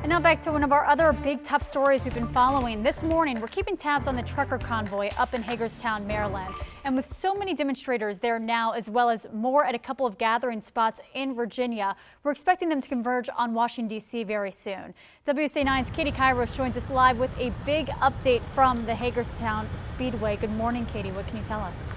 And now back to one of our other big top stories we've been following. This morning, we're keeping tabs on the Trucker Convoy up in Hagerstown, Maryland. And with so many demonstrators there now, as well as more at a couple of gathering spots in Virginia, we're expecting them to converge on Washington, D.C. very soon. WUSA 9's Katie Kairos joins us live with a big update from the Hagerstown Speedway. Good morning, Katie. What can you tell us?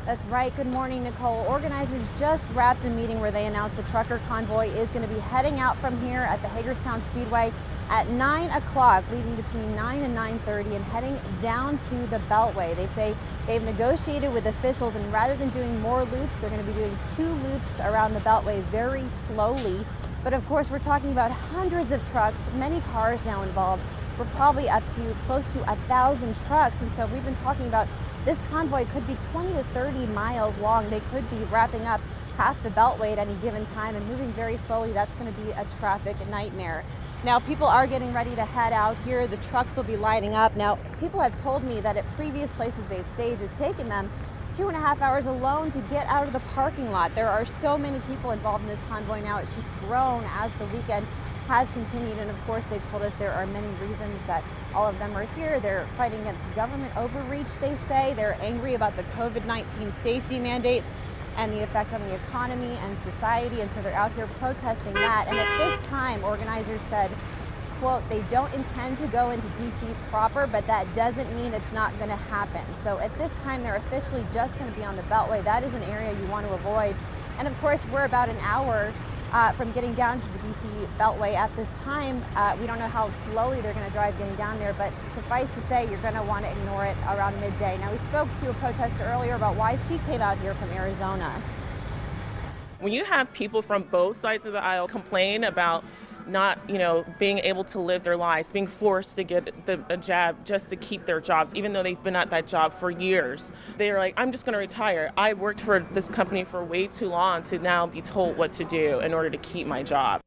That's right. Good morning, Nicole. Organizers just wrapped a meeting where they announced the Trucker Convoy is going to be heading out from here at the Hagerstown Speedway at 9 o'clock, leaving between 9 and 9:30 and heading down to the beltway. They say they've negotiated with officials, and rather than doing more loops, they're going to be doing 2 loops around the beltway very slowly. But of course, we're talking about hundreds of trucks, many cars now involved. We're probably up to close to 1,000 trucks, and so we've been talking about this convoy could be 20 to 30 miles long. They could be wrapping up half the beltway at any given time and moving very slowly. That's going to be a traffic nightmare. Now, people are getting ready to head out here. The trucks will be lining up. Now, people have told me that at previous places they've staged, it's taken them 2.5 hours alone to get out of the parking lot. There are so many people involved in this convoy now. It's just grown as the weekend has continued, and of course they've told us there are many reasons that all of them are here. They're fighting against government overreach, they say. They're angry about the COVID-19 safety mandates and the effect on the economy and society, and so they're out here protesting that. And at this time, organizers said, quote, they don't intend to go into DC proper, but that doesn't mean it's not going to happen. So at this time, they're officially just going to be on the beltway. That is an area you want to avoid. And of course, we're about an hour from getting down to the DC beltway at this time. We don't know how slowly they're going to drive getting down there, but suffice to say, you're going to want to ignore it around midday. Now, we spoke to a protester earlier about why she came out here from Arizona. When you have people from both sides of the aisle complain about not, being able to live their lives, being forced to get a jab just to keep their jobs, even though they've been at that job for years. They're like, I'm just going to retire. I worked for this company for way too long to now be told what to do in order to keep my job.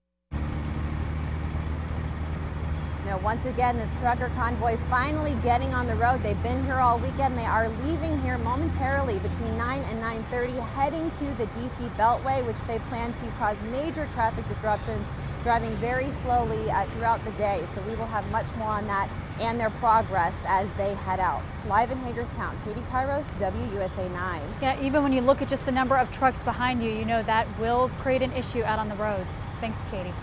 Now, once again, this trucker convoy finally getting on the road. They've been here all weekend. They are leaving here momentarily between 9 and 9:30, heading to the DC Beltway, which they plan to cause major traffic disruptions, driving very slowly throughout the day. So we will have much more on that and their progress as they head out. Live in Hagerstown, Katie Kairos, WUSA 9. Yeah, even when you look at just the number of trucks behind you, you know that will create an issue out on the roads. Thanks, Katie.